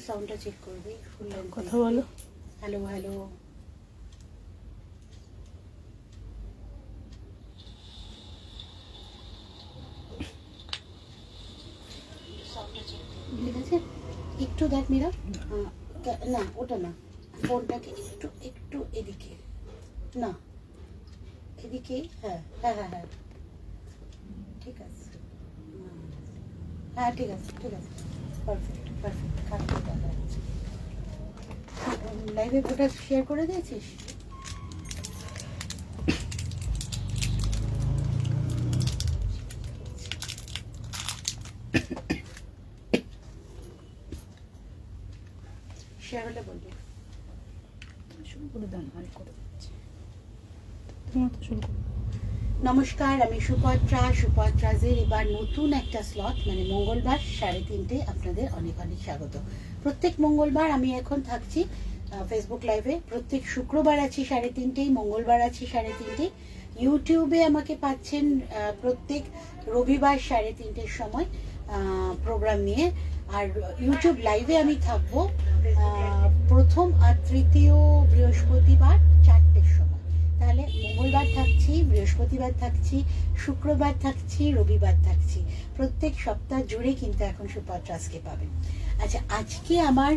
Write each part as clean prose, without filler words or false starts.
সাউন্ডটা চেক করবি, full length কথা বলো। হ্যালো হ্যালো, ঠিক আছে? একটু দেখ মীরা, না ওটা না, ফোনটাকে একটু একটু এদিকে, না এদিকে, হ্যাঁ হ্যাঁ হ্যাঁ হ্যাঁ ঠিক আছে, হ্যাঁ ঠিক আছে ঠিক আছে, পারফেক্ট পারফেক্ট। খারাপ দেখা যাচ্ছে। লাইভে ওটা শেয়ার করে দিয়েছিস? শেয়ার হলে বলবি। শুরু করে দেন, আর করে দিচ্ছি। তোমার তো শুরু করো। নমস্কার, আমি সুপত্রাজের এবার নতুন একটা স্লট, মানে মঙ্গলবার 3:30 আপনাদের অনেক অনেক স্বাগত। প্রত্যেক মঙ্গলবার আমি এখন থাকছি ফেসবুক লাইভে, প্রত্যেক শুক্রবার আছি 3:30, মঙ্গলবার আছি 3:30, ইউটিউবে আমাকে পাচ্ছেন প্রত্যেক রবিবার 3:30 সময় প্রোগ্রাম নিয়ে। আর ইউটিউব লাইভে আমি থাকবো প্রথম আর তৃতীয় বৃহস্পতিবার 4টের সময়। তাহলে মঙ্গলবার থাকছি, বৃহস্পতিবার থাকছি, শুক্রবার থাকছি, রবিবার থাকছি, প্রত্যেক সপ্তাহ জুড়ে কিন্তু এখন সুপত্রাজকে পাবেন। আচ্ছা, আজকে আমার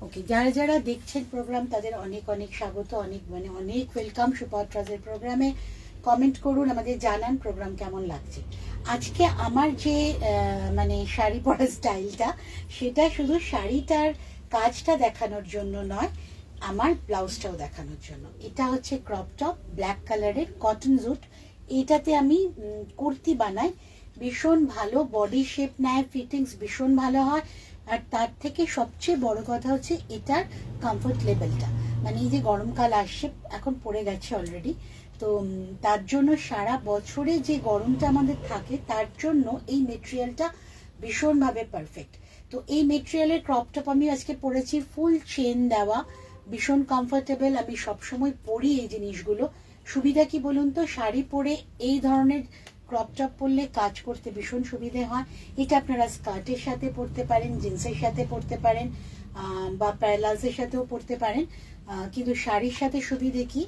ওকে, যারা যারা দেখছেন প্রোগ্রাম তাদের অনেক অনেক স্বাগত, অনেক মানে অনেক ওয়েলকাম সুপত্রাজের প্রোগ্রামে। কমেন্ট করুন, আমাদের জানান প্রোগ্রাম কেমন লাগছে। আজকে আমার যে মানে শাড়ি পরার স্টাইলটা, সেটা শুধু শাড়িটার কাজটা দেখানোর জন্য নয়, আমার ব্লাউজটাও দেখানোর জন্য। এটা হচ্ছে ক্রপ টপ, ব্ল্যাক কালারের কটন জুট। এটাতে আমি কুর্তি বানাই, ভীষণ ভালো বডি শেপ নেয়, ফিটিংস ভীষণ ভালো হয়। আর তার থেকে সবচেয়ে বড় কথা হচ্ছে এটার কমফোর্ট লেভেলটা, মানে এই যে গরমকাল আসছে, এখন পড়ে গেছে অলরেডি, তো তার জন্য সারা বছরে যে গরমটা আমাদের থাকে তার জন্য এই মেটেরিয়ালটা ভীষণভাবে পারফেক্ট। তো এই মেটেরিয়ালের ক্রপ টপ আমি আজকে পরেছি, ফুল চেন দেওয়া, ভীষণ কমফোর্টেবল। আমি সবসময় পরি এই জিনিসগুলো। সুবিধা কি বলুন তো, শাড়ি পরে এই ধরনের ক্রপ টপ পরলে কাজ করতে ভীষণ সুবিধে হয়। এটা আপনারা স্কার্টের সাথে পরতে পারেন, জিন্সের সাথে পরতে পারেন, বা প্যারালালসের সাথেও পরতে পারেন। কিন্তু শাড়ির সাথে সুবিধে কি,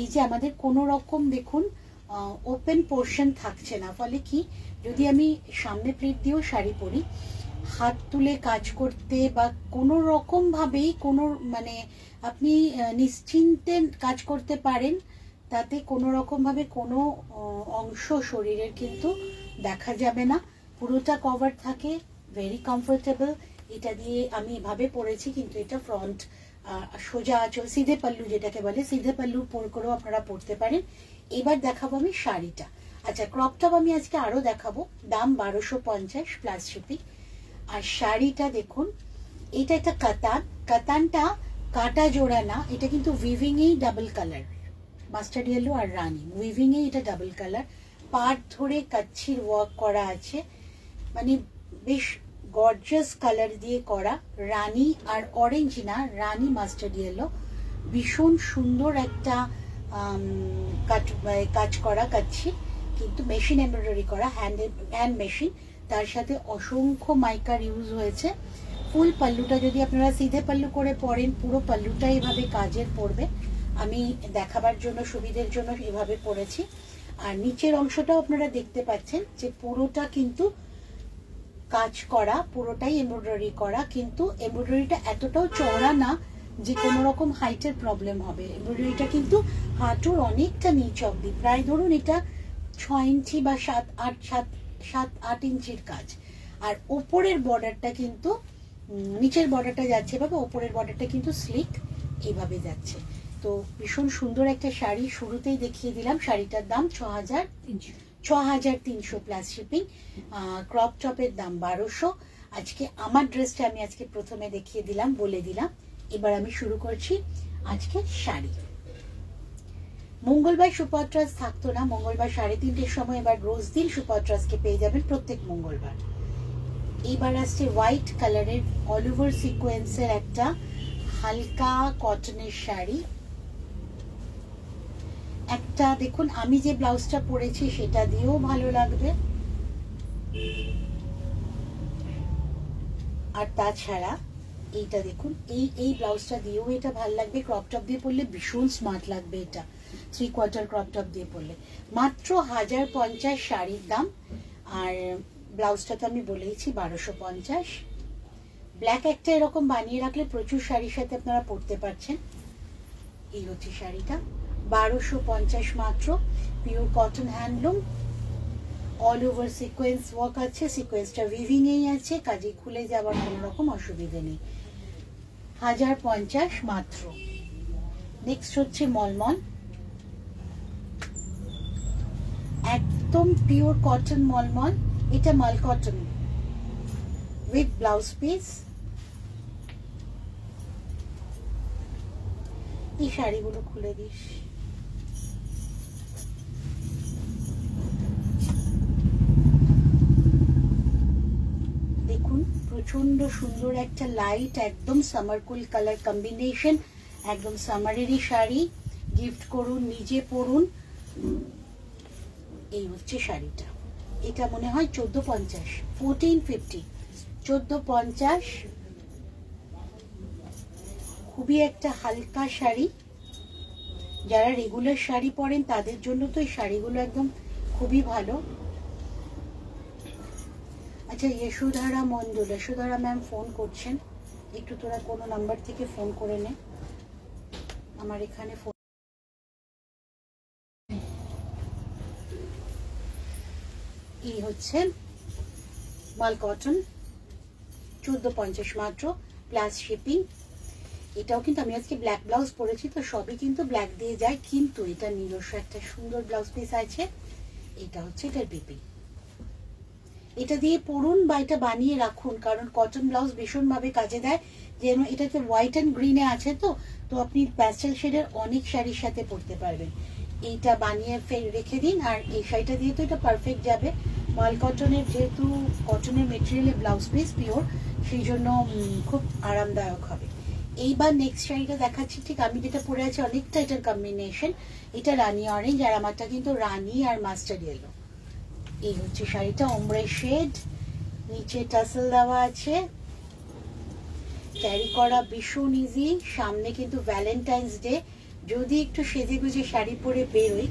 এই যে আমাদের কোনো রকম দেখুন ওপেন পোর্শন থাকছে না, ফলে কি যদি আমি সামনে প্লেট দিয়েও শাড়ি পরি, হাত তুলে কাজ করতে বা কোনো রকম ভাবেই কোনো মানে আপনি নিশ্চিন্তে কাজ করতে পারেন, তাতে কোনো রকম ভাবে কোনো অংশ শরীরের কিন্তু দেখা যাবে না, পুরোটা কভার থাকে, ভেরি কমফোর্টেবল। এটা দিয়ে আমি এভাবে পরেছি, কিন্তু এটা ফ্রন্ট সোজা আঁচল, সিধে পাল্লু যেটাকে বলে, সিধে পাল্লু করেও আপনারা পরতে পারেন। এবার দেখাবো আমি শাড়িটা। আচ্ছা, ক্রপ টপ আমি আজকে আরো দেখাবো, দাম 1250 প্লাস শিপিং। আর শাড়িটা দেখুন, এটা একটা কাতান, কাতানটা কাটা জোড়া না, এটা কিন্তু উইভিং এই ডাবল কালার, মাস্টার্ড ইয়েলো আর রানী উইভিং এ এটা ডাবল কালার, পাট ধরে কাচ্ছির ওয়ার্ক করা আছে, মানে বেশ গর্জিয়াস কালার দিয়ে করা, রানী আর অরেঞ্জ না, রানী মাস্টার্ড ইয়েলো, ভীষণ সুন্দর একটা কাজ করা কাচ্ছি, কিন্তু মেশিন এমব্রয়ডারি করা, হ্যান্ড মেশিন, তার সাথে অসংখ্য মাইকার ইউজ হয়েছে। ফুল পাল্লুটা যদি আপনারা সিধে পাল্লু করে পরেন, পুরো পাল্লুটা এভাবে কাজের পড়বে, আমি দেখাবার জন্য সুবিধের জন্য এভাবে পরেছি। আর নিচের অংশটাও আপনারা দেখতে পাচ্ছেন যে পুরোটা কিন্তু কাজ করা, পুরোটাই এমব্রয়ডারি করা, কিন্তু এমব্রয়ডারিটা এতটাও চওড়া না যে কোনো রকম হাইটের প্রবলেম হবে। এমব্রয়ডারিটা কিন্তু হাঁটুর অনেকটা নিচ অব্দি, প্রায় ধরুন এটা 6 ইঞ্চি বা 7-8 ইঞ্চির কাজ। আর ওপরের বর্ডারটা কিন্তু, নিচের বর্ডারটা যাচ্ছে এভাবে, ওপরের বর্ডারটা কিন্তু স্লিক এইভাবে যাচ্ছে। তো ভীষণ সুন্দর একটা শাড়ি, শুরুতেই দেখিয়ে দিলাম। শাড়িটার দাম 6300 প্লাস শিপিং। ক্রপ টপের দাম 1200। আজকে আমার ড্রেসটা আমি আজকে প্রথমে দেখিয়ে দিলাম, বলে দিলাম। এবার আমি শুরু করছি আজকে শাড়ি। মঙ্গলবার সুপত্রাজ থাকতো না, মঙ্গলবার 3:30 সময় এবার রোজ দিন সুপত্রাজকে পেয়ে যাবেন প্রত্যেক মঙ্গলবার। এইবার আসছে হোয়াইট কালারের অল ওভার সিকোয়েন্সের একটা হালকা কটনের শাড়ি। একটা দেখুন, আমি যে ব্লাউজটা পরেছি সেটা দিয়েও ভালো লাগবে, আর তাছাড়া এইটা দেখুন, এই এই ব্লাউজটা দিয়েও এটা ভালো লাগবে, ক্রপ টপ দিয়ে পরলে ভীষণ স্মার্ট লাগবে। এটা 3/4 ক্রপ টপ দিয়ে পরলে মাত্র 1050 শাড়ির দাম। আর ব্লাউজটা তো আমি বলেইছি 1250। ব্ল্যাক একটা এরকম বানিয়ে রাখলে প্রচুর শাড়ির সাথে আপনারা পরতে পারছেন। এই হচ্ছে শাড়িটা, 1250 মাত্র, pure cotton handloom, all over sequence work আছে, সিকোয়েন্সটা উইভিং এই আছে, কাজে খুলে যাওয়ার কোনো রকম অসুবিধে নেই। 1050 মাত্র। নেক্সট হচ্ছে মলমল, একদম পিওর কটন মলমল, এটা মাল কটন উইথ ব্লাউজ পিস। এই শাড়িগুলো খুলে দিস। দেখুন প্রচন্ড সুন্দর একটা লাইট একদম সামার কুল কালার কম্বিনেশন, একদম সামারেরই শাড়ি, গিফট করুন, নিজে পরুন। এই হচ্ছে শাড়িটা, এটা মনে হয় 1450, 1450, 1450। খুবই একটা হালকা শাড়ি, যারা রেগুলার শাড়ি পরেন তাদের জন্য তো এই শাড়িগুলো একদম খুবই ভালো। আচ্ছা, যশোধারা মন্ডল, যশোধারা ম্যাম ফোন করছেন, একটু তোরা কোনো নাম্বার থেকে ফোন করে নে, আমার এখানে ফোন। এই হচ্ছে মাল কটন, 1450 মাত্র প্লাস শিপিং। এটাও কিন্তু আমি আজকে ব্ল্যাক ব্লাউজ পরেছি, তো সবই কিন্তু ব্ল্যাক দিয়ে যায়, কিন্তু এটা নিজস্ব একটা সুন্দর ব্লাউজ পিস আছে। এটা হচ্ছে এটার বিপি, এটা দিয়ে পরুন বা এটা বানিয়ে রাখুন, কারণ কটন ব্লাউজ ভীষণভাবে কাজে দেয়। যেন এটাতে হোয়াইট অ্যান্ড গ্রিনে আছে, তো তো আপনি প্যাস্টেল শেডের অনেক শাড়ির সাথে পরতে পারবেন। এইটা বানিয়ে রেখে দিন, আর এই শাড়িটা দিয়ে তো এটা পারফেক্ট যাবে। মাল কটনের, যেহেতু কটনের মেটেরিয়ালের ব্লাউজ পিস পিওর, সেই জন্য খুব আরামদায়ক হবে। এইবার নেক্সট শাড়িটা দেখাচ্ছি, ঠিক আমি যেটা পরে আছি অনেকটা এটার কম্বিনেশন। এটা রানি অরেঞ্জ, আর আমারটা কিন্তু রানি আর মাস্টার্ড ইয়েলো। এই হচ্ছে শাড়িটা, ওমরে শেড, নিচে টাসেল দেওয়া আছে, ক্যারি করা ভীষণ ইজি। সামনে কিন্তু ভ্যালেন্টাইন্স ডে, যদি একটু সেজে গুজে শাড়ি পরে বেরোই,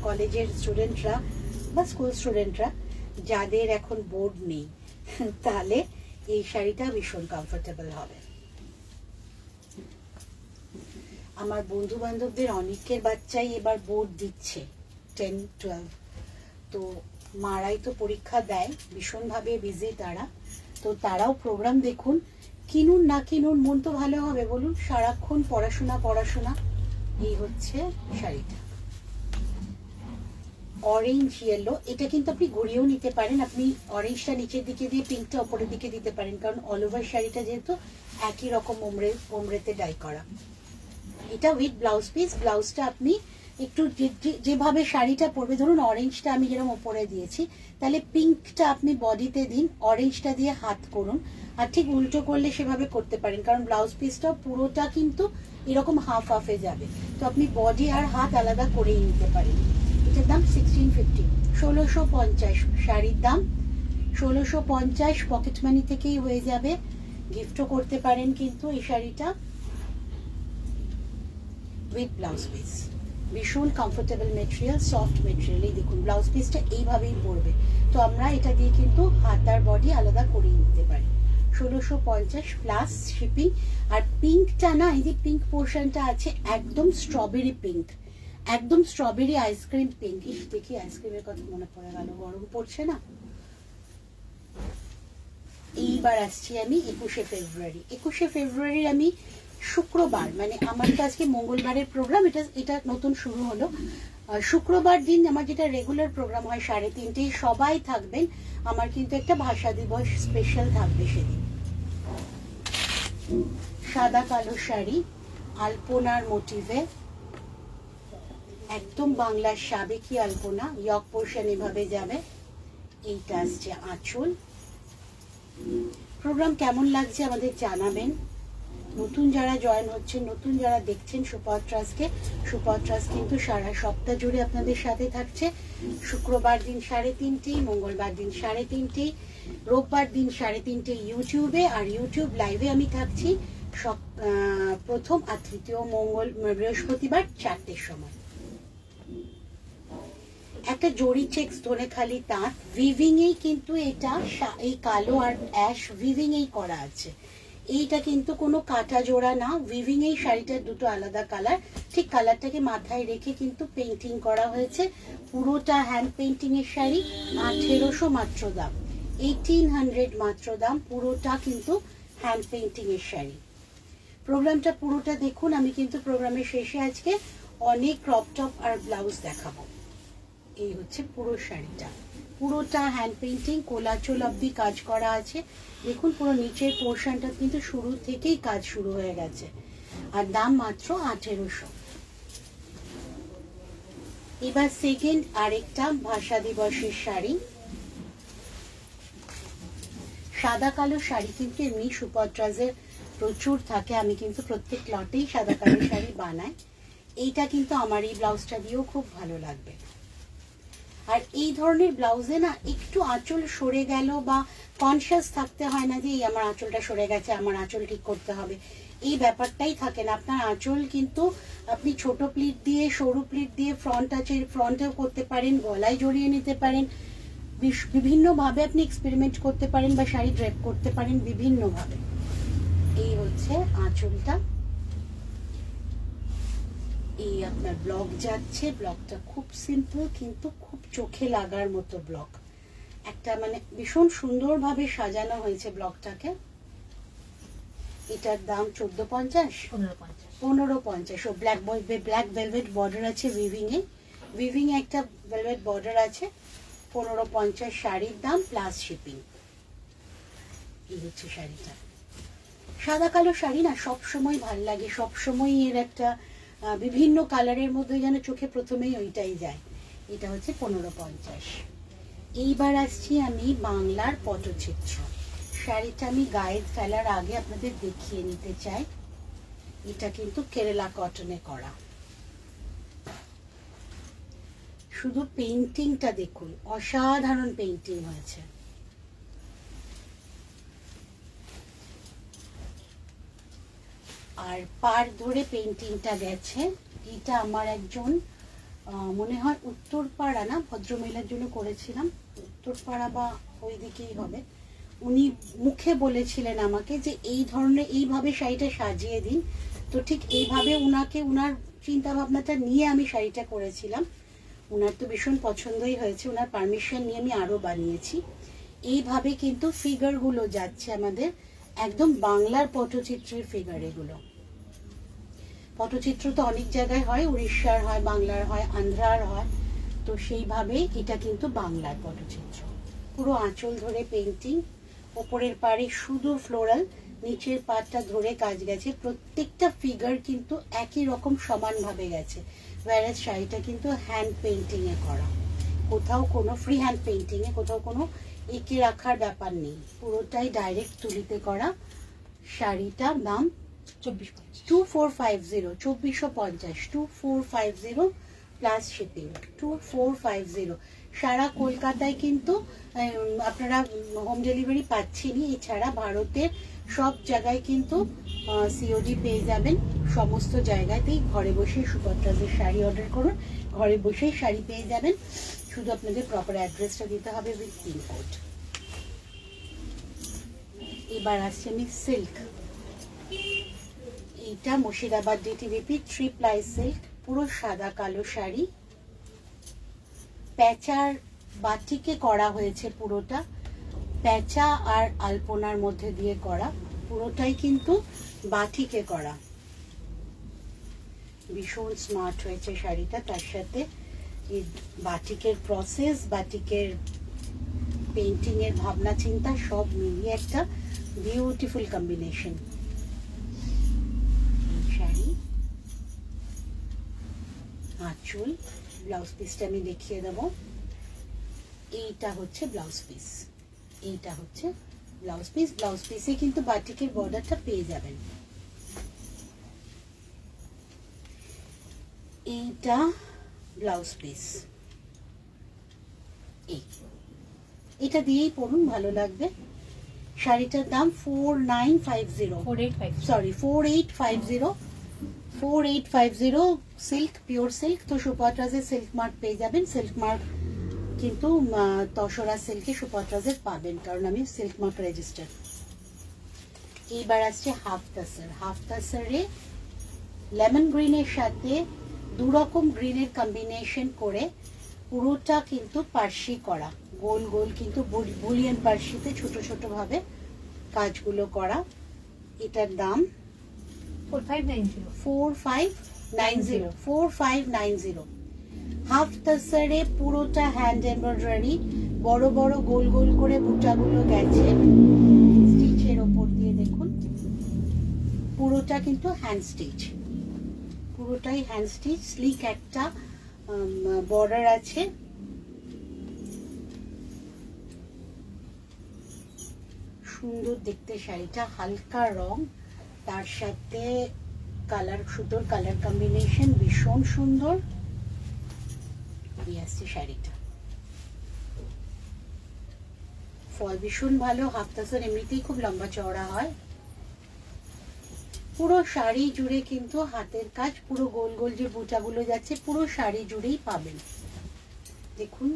কলেজের স্টুডেন্টরা বা স্কুল স্টুডেন্টরা যাদের এখন বোর্ড নেই, তাহলে এই শাড়িটা ভীষণ কমফোর্টেবল হবে। আমার বন্ধু বান্ধবদের অনেকের বাচ্চাই এবার বোর্ড দিচ্ছে 10, 12, তো মারাই তো পরীক্ষা দেয়, ভীষণভাবে বিজি তারা, তো তারাও প্রোগ্রাম দেখুন। কিনুন না কিনুন, মন তো ভালো হবে বলুন, সারাক্ষণ পড়াশোনা পড়াশোনা। এই হচ্ছে শাড়িটা, অরেঞ্জ ইয়েলো, এটা কিন্তু আপনি ঘুরিয়েও নিতে পারেন, আপনি অরেঞ্জটা নিচের দিকে দিয়ে পিঙ্কটা ওপরের দিকে দিতে পারেন, কারণ অল ওভার শাড়িটা যেহেতু একই রকম ওমরেতে ডাই করা। এটা উইথ ব্লাউজ পিস, ব্লাউজটা আপনি একটু যেভাবে শাড়িটা পরবে, ধরুন অরেঞ্জটা আমি যেরকম ওপরে দিয়েছি, তাহলে পিঙ্কটা আপনি বডিতে দিন, অরেঞ্জটা দিয়ে হাত করুন, আর ঠিক উল্টো করলে সেভাবে করতে পারেন, কারণ ব্লাউজ পিসটা পুরোটা কিন্তু এরকম হাফ হাফে যাবে, তো আপনি বডি আর হাত আলাদা করেই নিতে পারেন। এটার দাম 1650, 1650 শাড়ির দাম, 1650 পকেট মানি থেকেই হয়ে যাবে, গিফটও করতে পারেন কিন্তু এই শাড়িটা উইথ ব্লাউজ পিস। ভীষণ কমফোর্টেবল মেটেরিয়াল, সফট মেটেরিয়াল। এই দেখুন ব্লাউজ পিসটা এইভাবেই পড়বে, তো আমরা এটা দিয়ে কিন্তু হাত আর বডি আলাদা করিয়ে নিতে পারি। 1650 প্লাস শিপিং। আর পিঙ্কটা না, এই যে পিঙ্ক পোর্শনটা আছে একদম স্ট্রবেরি পিঙ্ক, একদম স্ট্রবেরি আইসক্রিম পিঙ্ক। ইস, দেখি আইসক্রিমের কথা মনে পড়ে গেল, গরম পড়ছে না। এইবার আসছি আমি 21শে ফেব্রুয়ারি। 21শে ফেব্রুয়ারি আমি শুক্রবার, মানে আমার তো আজকে মঙ্গলবারের প্রোগ্রাম, এটা নতুন শুরু হলো। শুক্রবার দিন আমার যেটা রেগুলার প্রোগ্রাম হয় 3:30, সবাই থাকবেন, আমার কিন্তু একটা ভাষা দিবস স্পেশাল থাকবে সেদিন। সাদা কালো শাড়ি, আলপনার মোটিভে, একদম বাংলার সাবেকি আলপনা, ইয়ক পোর্শন এভাবে যাবে। এইটা আসছে আঁচল। প্রোগ্রাম কেমন লাগছে আমাদের জানাবেন, নতুন যারা জয়েন হচ্ছেন, নতুন যারা দেখছেন সুপত্রাসকে, সুপত্রাস কিন্তু সারা সপ্তাহ জুড়ে আপনাদের সাথে থাকছে। শুক্রবার দিন 3:30, মঙ্গলবার দিন 3:30, রোববার দিন 3:30 ইউটিউবে, আর ইউটিউব লাইভে আমি থাকছি প্রথম আর তৃতীয় বৃহস্পতিবার 4টের সময়। একটা জরি চেক্স ধনেখালি তাঁত উইভিং এই কিন্তু এটা এই কালো আর অ্যাশ উইভিং এই করা আছে। এইটা কিন্তু কোনো কাটা জোড়া না, উইভিং এই শাড়িটার দুটো আলাদা কালার, ঠিক কালারটাকে মাথায় রেখে কিন্তু পেইন্টিং করা হয়েছে। পুরোটা হ্যান্ড পেইন্টিং এর শাড়ি, 1800 মাত্র দাম, 1800 মাত্র দাম, পুরোটা কিন্তু হ্যান্ড পেইন্টিং এর শাড়ি। প্রোগ্রামটা পুরোটা দেখুন। আমি কিন্তু প্রোগ্রামের শেষে আজকে অনেক ক্রপ টপ আর ব্লাউজ দেখাবো। এই হচ্ছে পুরো শাড়িটা, পুরোটা হ্যান্ড পেইন্টিং, কোলাচল অব্দি কাজ করা আছে। দেখুন পুরো নিচের পোর্শনটা কিন্তু শুরু থেকেই কাজ শুরু হয়ে গেছে, আর দাম মাত্র 1800। এবার সেকেন্ড আরেকটা ভাষা দিবসের শাড়ি, সাদা কালো শাড়ি কিন্তু এমনি সুপত্রাজের প্রচুর থাকে, আমি কিন্তু প্রত্যেক লটেই সাদা কালো শাড়ি বানাই। এইটা কিন্তু আমার এই ব্লাউজটা দিয়েও খুব ভালো লাগবে। আর এই ধরনের ব্লাউজে না একটু আঁচল সরে গেল বা কনসিয়াস থাকতে হয় না যে এই আমার আঁচলটা সরে গেছে, আমার আঁচল ঠিক করতে হবে, এই ব্যাপারটাই থাকে না। আপনার আঁচল কিন্তু আপনি ছোট প্লিট দিয়ে, সরু প্লিট দিয়ে, ফ্রন্ট আছে ফ্রন্টেও করতে পারেন, গলায় জড়িয়ে নিতে পারেন, বিভিন্নভাবে আপনি এক্সপেরিমেন্ট করতে পারেন বা শাড়ি ড্রেপ করতে পারেন বিভিন্নভাবে। এই হচ্ছে আঁচলটা। এই আপনার ব্লক যাচ্ছে, ব্লকটা খুব সিম্পল কিন্তু খুব চোখে লাগার মতো ব্লক, একটা মানে ভীষণ সুন্দরভাবে সাজানো হয়েছে ব্লকটাকে। এটার দাম 1450, 1550। ও ব্ল্যাক ভেলভেট বর্ডার আছে উইভিং এ, উইভিং এ একটা ভেলভেট বর্ডার আছে। 1550 শাড়ির দাম প্লাস শিপিং। এই হচ্ছে শাড়িটা। সাদা কালো শাড়ি না সবসময় ভাল লাগে, সবসময় এর একটা বিভিন্ন কালারের মধ্যে যেন চোখে প্রথমেই ওইটাই যায়। এটা হচ্ছে 1550। এইবার আসছি আমি বাংলার পটচিত্র শাড়িটা। আমি গায়ে ফেলার আগে আপনাদের দেখিয়ে নিতে চাই, এটা কিন্তু কেরালা কটনে করা। শুধু পেইন্টিংটা দেখুন, অসাধারণ পেইন্টিং হয়েছে। আর পার ধরে পেইন্টিংটা গেছে। এটা আমার একজন মনে হয় উত্তরপাড়া না ভদ্রমহিলার জন্য করেছিলাম, উত্তরপাড়া বা ওই দিকেই হবে। উনি মুখে বলেছিলেন আমাকে যে এই ধরনের এইভাবে শাড়িটা সাজিয়ে দিন, তো ঠিক এইভাবে উনাকে উনার চিন্তা ভাবনাটা নিয়ে আমি শাড়িটা করেছিলাম। উনার তো ভীষণ পছন্দই হয়েছে, উনার পারমিশন নিয়ে আমি আরো বানিয়েছি। এইভাবে কিন্তু ফিগারগুলো যাচ্ছে আমাদের একদম বাংলার পটচিত্রের ফিগার। এগুলো পটচিত্র তো অনেক জায়গায় হয়, উড়িষ্যার হয়, বাংলার হয়, আন্ধ্রার হয়, তো সেইভাবেই এটা কিন্তু বাংলার পটচিত্র। পুরো আঁচল ধরে পেইন্টিং, ওপরের পাড়ে শুধু ফ্লোরাল, নিচের পাটটা ধরে কাজ গেছে। প্রত্যেকটা ফিগার কিন্তু একই রকম সমানভাবে গেছে। ওয়্যারাজ শাড়িটা কিন্তু হ্যান্ড পেইন্টিং এ করা, কোথাও কোনো ফ্রি হ্যান্ড পেইন্টিং এ কোথাও কোনো এঁকে রাখার ব্যাপার নেই, পুরোটাই ডাইরেক্ট তুলিতে করা। শাড়িটার দাম 2450, 2450, 2450 প্লাস শিপিং, 2450। সারা কলকাতায় কিন্তু আপনারা হোম ডেলিভারি পাচ্ছেনই, এছাড়া ভারতের সব জায়গায় কিন্তু সিওডি পেয়ে যাবেন। সমস্ত জায়গাতেই ঘরে বসে সুপত্রাজের শাড়ি অর্ডার করুন, ঘরে বসেই শাড়ি পেয়ে যাবেন। শুধু আপনাদের প্রপার অ্যাড্রেসটা দিতে হবে উইথ পিনকোড। এবার আসছে আমি সিল্ক। এইটা মুর্শিদাবাদ ডিটিভিপি 3 প্লাই সিল্ক, পুরো সাদা কালো শাড়ি, প্যাচার বাটিকে করা হয়েছে। পুরোটা প্যাচা আর আলপনার মধ্যে দিয়ে করা, পুরোটাই কিন্তু বাটিকে করা। ভীষণ স্মার্ট হয়েছে শাড়িটা। তার সাথে এই বাটিকের প্রসেস, বাটিকের পেইন্টিং এর ভাবনা চিন্তা সব মিলিয়ে একটা বিউটিফুল কম্বিনেশন। শাড়ি, আঁচল, ব্লাউজ পিসটা আমি দেখিয়ে দেবো। এইটা হচ্ছে ব্লাউজ পিস, এইটা হচ্ছে ব্লাউজ পিস। ব্লাউজ পিসে কিন্তু বাটিকের বর্ডারটা পেয়ে যাবেন। এইটা ব্লাউজ পিস, এটা দিয়েই পরুন, ভালো লাগবে। শাড়িটার দাম 4950, 485 সরি 4850, 4850 সিল্ক, পিওর সিল্ক। তো সুপাট্রাজের সিল্ক মার্ক পেয়ে যাবেন। সিল্ক মার্ক কিন্তু তসরা সিল্কে সুপাট্রাজের পাবেন, কারণ আমি সিল্ক মার্ক রেজিস্টার। এইবার আসছে হাফ তাসার। হাফ তাসারে লেমন গ্রিনের সাথে দুরকম গ্রিনের কম্বিনেশন করে পুরোটা কিন্তু পার্সি করা, গোল গোল কিন্তু বুলিয়ান পার্সিতে ছোট ছোট ভাবে কাজগুলো করা। এটার দাম 4590 4590, 4590। হাফ তাসারে পুরোটা হ্যান্ড এমব্রয়ডারি, বড় বড় গোল গোল করে বুটাগুলো গেছে স্টিচের ওপর দিয়ে। দেখুন পুরোটা কিন্তু হ্যান্ড স্টিচ, পুরোটাই হ্যান্ড স্টিচ। স্লিক একটা বর্ডার আছে। সুন্দর দেখতে শাড়িটা, হালকা রং, তার সাথে কালার, সুতোর কালার কম্বিনেশন ভীষণ সুন্দর। এই আসছে শাড়িটা, ফল ভীষণ ভালো। হাফ তাসার এমনিতেই খুব লম্বা চওড়া হয়। পুরো শাড়ি জুড়ে কিন্তু হাতের কাজ, পুরো গোল গোল যে বুটাগুলো যাচ্ছে পুরো শাড়ি জুড়েই পাবেন। দেখুন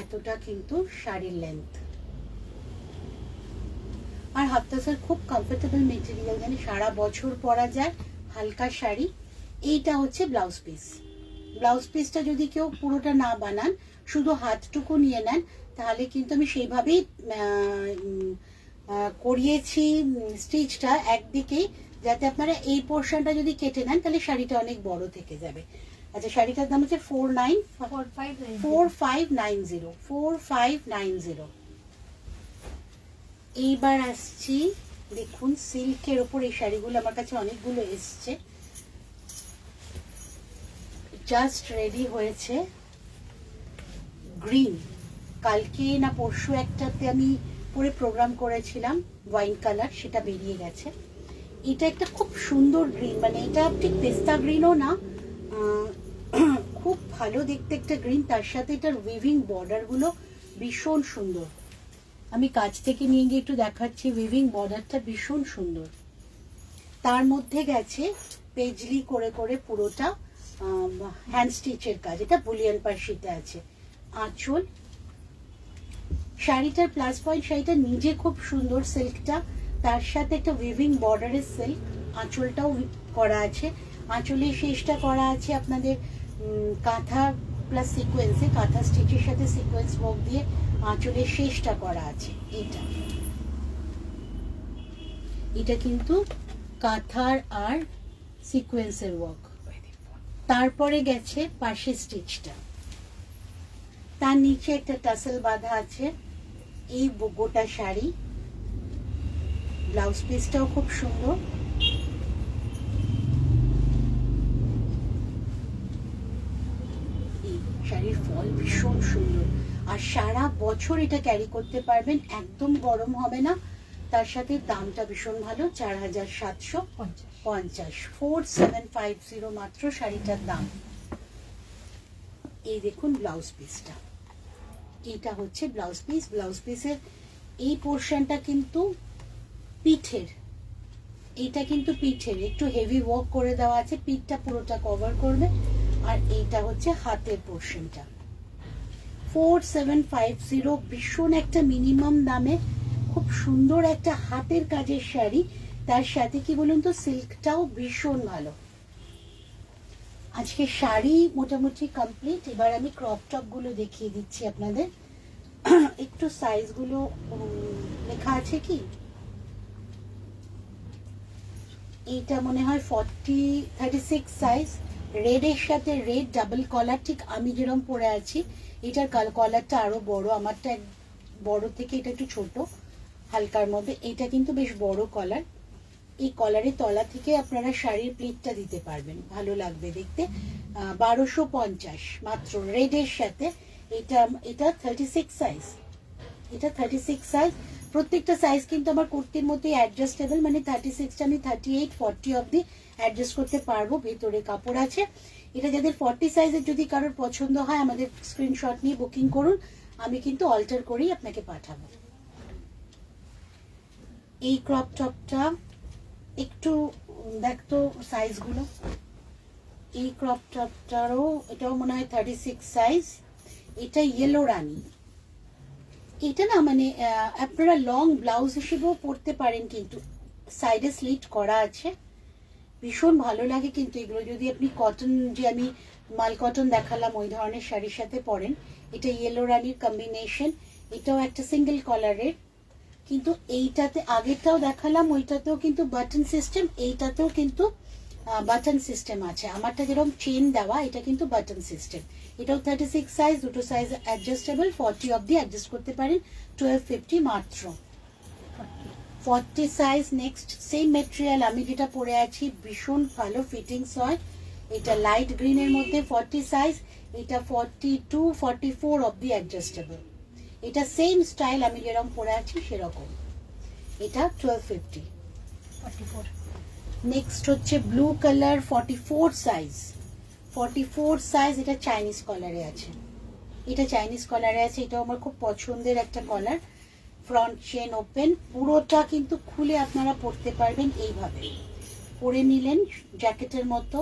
এতটা কিন্তু শাড়ির লেন্থ। আর হাফ তাসার খুব কমফোর্টেবল মেটেরিয়াল, মানে সারা বছর পরা যায়, হালকা শাড়ি। এইটা হচ্ছে ব্লাউজ পিস। ব্লাউজ পিসটা যদি কেউ পুরোটা না বানান, শুধু হাতটুকু নিয়ে নেন, তাহলে কিন্তু আমি সেইভাবেই করিয়েছি স্টিচটা একদিকেই, যাতে আপনারা এই পোর্শনটা যদি কেটে নেন তাহলে শাড়িটা অনেক বড় থেকে যাবে। আচ্ছা, শাড়িটার দাম হচ্ছে 4590, 4590। এইবার আসছি, দেখুন সিল্কের ওপর এই শাড়িগুলো আমার কাছে অনেকগুলো এসছে, জাস্ট রেডি হয়েছে। গ্রিন, কালকে না পরশু একটাতে আমি পরে প্রোগ্রাম করেছিলাম, ওয়াইন কালার, সেটা বেরিয়ে গেছে। এটা একটা খুব সুন্দর গ্রিন, মানে এটা ঠিক পেস্তা গ্রিনও না, খুব ভালো দেখতে একটা গ্রিন। তার সাথে এটার উইভিং বর্ডারগুলো ভীষণ সুন্দর। আমি কাছ থেকে নিয়ে গিয়ে একটু দেখাচ্ছি, উইভিং বর্ডারটা ভীষণ সুন্দর। তার মধ্যে গেছে পেজলি করে করে পুরোটা হ্যান্ড স্টিচের কাজ, এটা বুলিয়ান পার্সিতে আছে। আঁচল, শাড়িটার প্লাস পয়েন্ট, শাড়িটা নিজে খুব সুন্দর সিল্কটা, তার সাথে একটা উইভিং বর্ডারের সিল্ক। আঁচলটাও করা আছে, আঁচলের শেষটা করা আছে আপনাদের কাঁথা প্লাস সিকোয়েন্সে, কাঁথা স্টিচের সাথে সিকোয়েন্স ওয়ার্ক দিয়ে আঁচলের শেষটা করা আছে। এটা কিন্তু কাঁথার আর সিকোয়েন্সের ওয়ার্ক। তারপরে গেছে পাশে স্টিচটা, তার নিচে একটা টাসেল বাঁধা আছে। এই গোটা শাড়ি, ব্লাউজ পিসটাও খুব সুন্দর। এই শাড়ির ফল ভীষণ সুন্দর, আর সারা বছর এটা ক্যারি করতে পারবেন, একদম গরম হবে না। তার সাথে দামটা ভীষণ ভালো, 4750, 4750 মাত্র শাড়িটার দাম। এই দেখুন ব্লাউজ পিসটা, এটা হচ্ছে ব্লাউজ পিস। ব্লাউজ পিসের এই পোর্শনটা কিন্তু পিঠের, এইটা কিন্তু পিঠের একটু হেভি ওয়ার্ক করে দেওয়া আছে, পিঠটা পুরোটা কভার করবে। আর এইটা হচ্ছে হাতের পোর্শনটা। 4750, ভীষণ একটা মিনিমাম দামে খুব সুন্দর একটা হাতের কাজের শাড়ি। তার সাথে কি বলুন তো, সিল্কটাও ভীষণ ভালো। আজকে শাড়ি মোটামুটি কমপ্লিট। এবার আমি ক্রপ টপ গুলো দেখিয়ে দিচ্ছি আপনাদের। একটু সাইজ গুলো লেখা আছে কি, এইটা মনে হয় 36 সাইজ, রেডের সাথে রেড ডাবল কলার, ঠিক আমি যেরকম পরে আছি। এটার কলারটা আরো বড়, আমারটা বড় থেকে এটা একটু ছোট হালকার মধ্যে। এটা কিন্তু বেশ বড় কলার। এই কলারের তলা থেকে আপনারা শাড়ির প্লিটটা দিতে পারবেন, ভালো লাগবে দেখতে। 1250 মাত্র, রেডের সাথে। এটা 36 সাইজ, এটা 36 সাইজ। প্রত্যেকটা সাইজ কিন্তু আমার কুর্তির মধ্যে অ্যাডজাস্টেবল, মানে 36টা আমি 38 40 অবধি অ্যাডজাস্ট করতে পারবো। ভেতরে কাপড় আছে। এটা যাদের 40 সাইজের যদি কারোর পছন্দ হয় আমাদের স্ক্রিনশট নিয়ে বুকিং করুন, আমি কিন্তু অল্টার করেই আপনাকে পাঠাবো। এই ক্রপ টপটা একটু দেখতো সাইজগুলো, এই ক্রপ টপটারও এটাও মনে হয় 36 সাইজ। এটা ইয়েলো রানী, এটা না মানে আপনারা লং ব্লাউজ হিসেবেও পরতে পারেন, কিন্তু সাইডে স্লিট করা আছে, ভীষণ ভালো লাগে। কিন্তু এগুলো যদি আপনি কটন, যে আমি মাল কটন দেখালাম ওই ধরনের শাড়ির সাথে পরেন, এটা ইয়েলো রানির কম্বিনেশন, এটাও একটা সিঙ্গেল কলারের। কিন্তু এইটাতে আগেরটাও দেখালাম ওইটাতেও কিন্তু বাটন সিস্টেম, এইটাতেও কিন্তু বাটন সিস্টেম আছে। আমারটা যেরকম চেন দেওয়া, এটা কিন্তু বাটন সিস্টেম। এটাও 36 সাইজ, দুটো সাইজ অ্যাডজাস্টেবল, 40 অবধি অ্যাডজাস্ট করতে পারেন, 1250 মাত্র। 40 সাইজ। নেক্সট সেম মেটেরিয়াল আমি যেটা পরে আছি, ভীষণ ভালো ফিটিংস হয়। এটা লাইট গ্রিনের মধ্যে 40 সাইজ, এটা 42 44 অবধি অ্যাডজাস্টেবল। এটা সেম স্টাইল আমি যেরকম পরে আছি সেরকম, এটা 1250। 44। নেক্সট হচ্ছে ব্লু কালার 44 সাইজ, 44 সাইজ, এটা চাইনিজ কলারে আছে, এটা চাইনিজ কলারে আছে, এটা আমার খুব পছন্দের একটা কলার। ফ্রন্ট চেন ওপেন, পুরোটা কিন্তু খুলে আপনারা পরতে পারবেন এইভাবে। পরে নিলেন জ্যাকেটের মতো,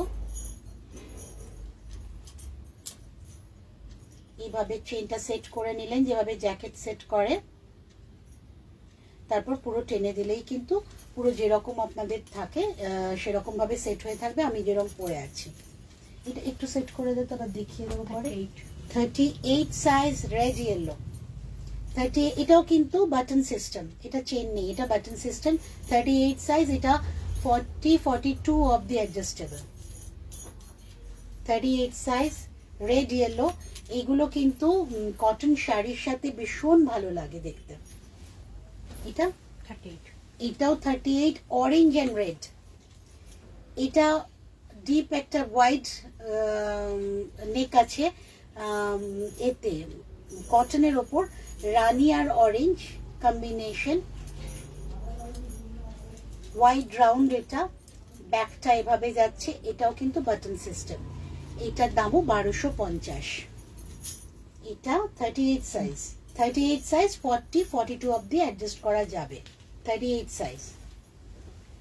এইভাবে চেনটা সেট করে নিলেন যেভাবে জ্যাকেট সেট করে, তারপর পুরো টেনে দিলেই কিন্তু পুরো যেরকম আপনাদের থাকে সেরকম ভাবে সেট হয়ে থাকবে। আমি যেরকম পরে আছি, এটা একটু সেট করে দিতে আবার দেখিয়ে দেবো পরে। 38 সাইজ, রেড ইয়েলো 30, এটাও কিন্তু বাটন সিস্টেম, এটা চেন নেই, এটা বাটন সিস্টেম। 38 সাইজ, এটা 40 42 of the adjustable. 38 size, red yellow. এগুলো কিন্তু কটন শাড়ির সাথে ভীষণ ভালো লাগে দেখতে। এটা 38। এটাও 38, অরেঞ্জ এন্ড রেড। এটা ডিপ একটা হোয়াইট নেক আছে, এতে কটনের ওপর রানী আর অরেঞ্জ কম্বিনেশন, হোয়াইট রাউন্ড। এটা ব্যাকটা এভাবে যাচ্ছে, এটাও কিন্তু বাটন সিস্টেম। এটার দামও 1250। এটা 38 সাইজ, 38 সাইজ, 40 42 অবধি অ্যাডজাস্ট করা যাবে। 38 সাইজ,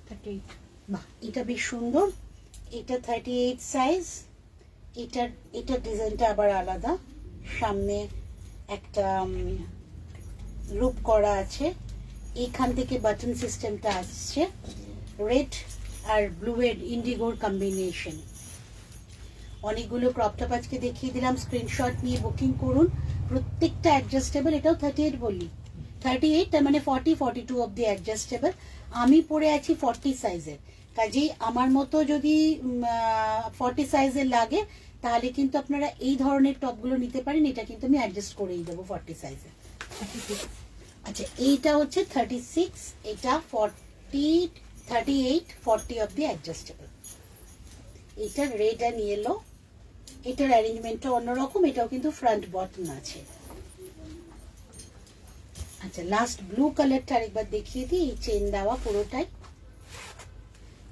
38। বাহ এটা বেশ সুন্দর। এটা 38 সাইজ, এটার ডিজাইনটা আবার আলাদা, সামনে একটা লুপ করা আছে, এখান থেকে বাটন সিস্টেমটা আসছে, রেড আর ব্লু এর ইন্ডিগোর কম্বিনেশন। অনেকগুলো ক্রপ টপ আজকে দেখিয়ে দিলাম, স্ক্রিনশট নিয়ে বুকিং করুন। প্রত্যেকটা অ্যাডজাস্টেবল, এটাও 38 বলি, 38 তার মানে 40 42 অবধি অ্যাডজাস্টেবল। আমি পরে আছি 40 সাইজের, কাজেই আমার মতো যদি 40 সাইজের লাগে তাহলে কিন্তু আপনারা এই ধরনের টপগুলো নিতে পারেন। এটা কিন্তু আমি অ্যাডজাস্ট করেই দেবো 40 সাইজে। 36। আচ্ছা এইটা হচ্ছে 36, এটা 40 38 40 অবধি অ্যাডজাস্টেবল। এটা রেড অ্যান্ড ইয়েলো, এটার অ্যারেঞ্জমেন্টটা অন্যরকম, এটাও কিন্তু ফ্রন্ট বটন আছে। আচ্ছা লাস্ট ব্লু কালারটা আরেকবার দেখিয়ে দিই, এই চেন দেওয়া পুরোটাই,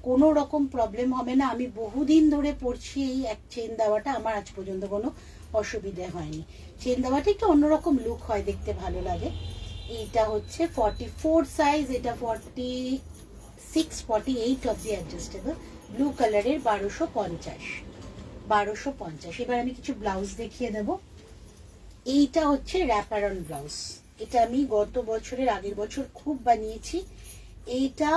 কোনো রকম প্রবলেম হবে না। আমি বহুদিন ধরে পরছি এই এক চেন দেওয়াটা, আমার আজ পর্যন্ত কোনো অসুবিধা হয়নি। চেন দেওয়াটা একটু অন্যরকম লুক হয়, দেখতে ভালো লাগে। এইটা হচ্ছে 44 সাইজ, এটা 46 48 অব দি অ্যাডজাস্টেবল, ব্লু কালারের 1250। 1250। এবার আমি কিছু ব্লাউজ দেখিয়ে দেব। এইটা হচ্ছে র্যাপার অন ব্লাউজ, এটা আমি গত বছরের আগের বছর খুব বানিয়েছি। এইটা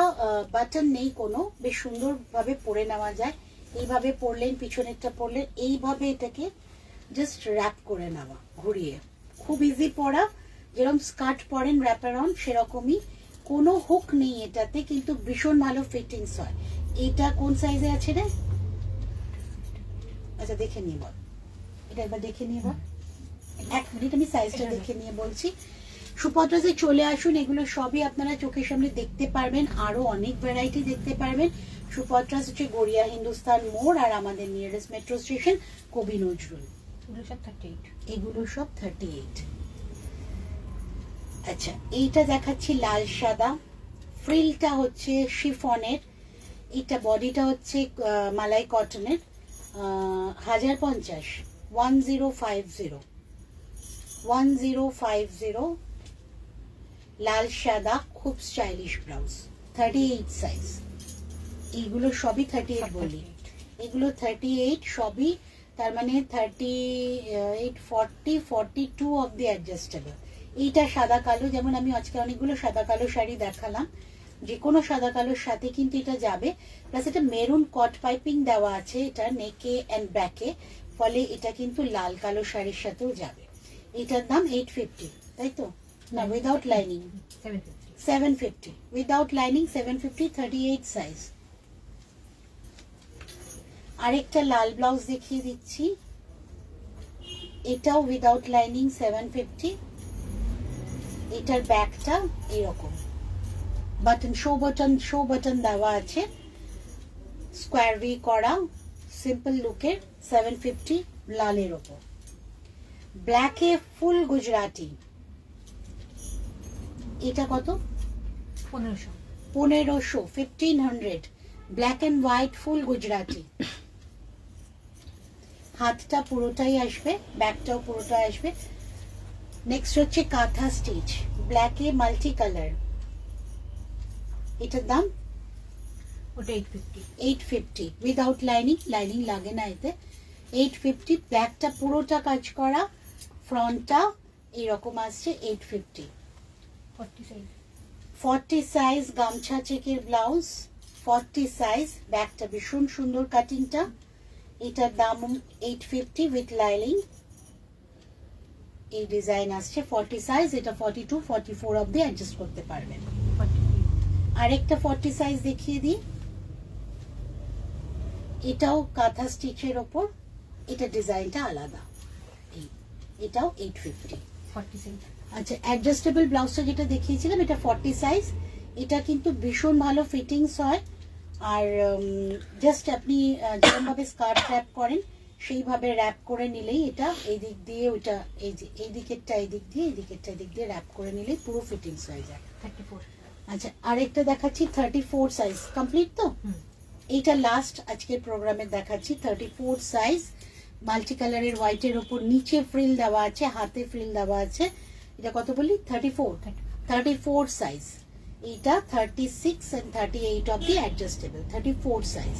বাটন নেই কোনো, বেশ সুন্দরভাবে পরে নেওয়া যায়। এইভাবে পরলেন, পিছনেরটা পরলেন, এইভাবে এটাকে জাস্ট র্যাপ করে নেওয়া ঘুরিয়ে, খুব ইজি পরা। যেরকম স্কার্ট পরেন র্যাপার অন সেরকমই, কোনো হুক নেই এটাতে, কিন্তু ভীষণ ভালো ফিটিংস হয়। এটা কোন সাইজে আছে রে? আচ্ছা দেখে নিয়ে বল, এটা একবার দেখে নিয়ে বল। এক মিনিট আমি সাইজটা দেখে নিয়ে বলছি। সুপত্রাসে চলে আসুন, এগুলো সবই আপনারা চোখের সামনে দেখতে পারবেন, আরো অনেক ভ্যারাইটি দেখতে পারবেন। সুপত্রাস হচ্ছে গড়িয়া হিন্দুস্তান মোড়, আর আমাদের নিয়ারেস্ট মেট্রো স্টেশন কবি নজরুল। এগুলো সব 38। এগুলো সব 38। আচ্ছা এইটা দেখাচ্ছি লাল সাদা, ফ্রিলটা হচ্ছে শিফনের, এটা বডিটা হচ্ছে মালাই কটনের, 1050 1050 লাল সাদা খুব স্টাইলিশ ব্লাউজ 38 সাইজ। এইগুলো সবই 38 বলি, এগুলো 38 সবই, তার মানে 38 40 42 অফ দি অ্যাডজাস্টেবল। এইটা সাদা কালো, যেমন আমি আজকে অনেকগুলো সাদা কালো শাড়ি দেখালাম, যে কোনো সাদা কালোর সাথে কিন্তু এটা যাবে। প্লাস এটা মেরুন কট পাইপিং দেওয়া আছে এটা নেকে এন্ড ব্যাকে, ফলে এটা কিন্তু লাল কালো শাড়ির সাথেও যাবে। এটার দাম 850, তাই তো? না, without lining 750, without lining 750, 38 size. আরেকটা লাল ব্লাউজ দেখিয়ে দিচ্ছি, এটাও উইদাউট লাইনিং 750। এটার ব্যাকটা এরকম বাটন, শো বাটন দেওয়া আছে, স্কোয়ার ভি করা, সিম্পল লুকের 750 লালের ওপর। ব্ল্যাকে ফুল গুজরাটি, এটা কত? 1500, 1500, ব্ল্যাক এন্ড হোয়াইট ফুল গুজরাটি। হাতটা পুরোটাই আসবে, ব্যাকটাও পুরোটা আসবে। নেক্সট হচ্ছে কাঁথা স্টিচ, ব্ল্যাকে মাল্টি কালার, এটার দাম ওটা 850, 850 উইদাউট লাইনিং, লাইনিং লাগে না এতে। 850, ব্যাকটা পুরোটা কাজ করা, ফ্রন্টটা এরকম আসছে 850। 40 সাইজ, 40 সাইজ গামছা চেকের ব্লাউজ, 40 সাইজ, ব্যাকটা ভীষণ সুন্দর কাটিংটা। এটার দাম 850 উইথ লাইনিং। এই ডিজাইন আসছে 40 সাইজ, এটা 42 44 অবধি অ্যাডজাস্ট করতে পারবেন। 43, আরেকটা 40 সাইজ দেখিয়ে দিই, এটাও কাঁথা স্টিচের ওপর, এটা ডিজাইনটা আলাদা। এটাও 850। 40 সাইজ, আচ্ছা, অ্যাডজাস্টেবল ব্লাউজটা যেটা দেখিয়েছিলাম এটা 40 সাইজ, এটা কিন্তু ভীষণ ভালো ফিটিংস হয়। আর জাস্ট আপনি যেরকমভাবে স্কার্ট র্যাপ করেন সেইভাবে র্যাপ করে নিলেই এটা এই দিক দিয়ে ওইটা, এই যে এই দিকেরটা এই দিক দিয়ে, এই দিকেরটা এই দিক দিয়ে র্যাপ করে নিলেই পুরো ফিটিংস হয়ে যায়। 34, আচ্ছা, আরেকটা দেখাচ্ছি 34 সাইজ, কমপ্লিট তো? এইটা লাস্ট আজকের প্রোগ্রামে দেখাচ্ছি 34 সাইজ, মাল্টি কালারের হোয়াইটের ওপর নিচে ফ্রিল দেওয়া আছে, হাতে ফ্রিল দেওয়া আছে। এটা কত বলি? 34 সাইজ। এইটা 36 and 38 of the adjustable, 34 size.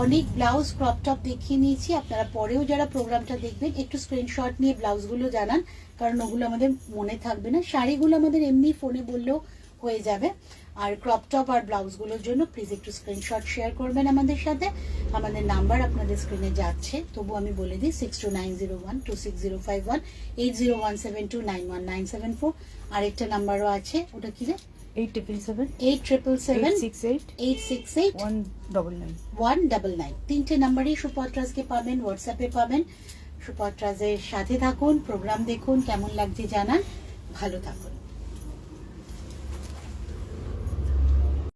অনেক ব্লাউজ ক্রপ টপ দেখিয়ে নিয়েছি, আপনারা পরেও যারা প্রোগ্রামটা দেখবেন একটু স্ক্রিনশট নিয়ে ব্লাউজগুলো জানান, কারণ ওগুলো আমাদের মনে থাকবে না। শাড়িগুলো আমাদের এমনি ফোনে বললেও হয়ে যাবে, আর ক্রপ টপ আর ব্লাউজগুলোর জন্য প্লিজ একটু স্ক্রিনশট শেয়ার করবেন আমাদের সাথে। আমাদের নাম্বার আপনাদের স্ক্রিনে যাচ্ছে, তবু আমি বলে দিই 6290126051, 8017291974। আরেকটা নাম্বারও আছে, ওটা কি রে? 877 877 868 868 199। 199। তিনটে নাম্বারই সুপত্রাজকে পাবেন, হোয়াটসঅ্যাপে পাবেন। সুপত্রাজের সাথে থাকুন, প্রোগ্রাম দেখুন, কেমন লাগছে জানান, ভালো থাকুন।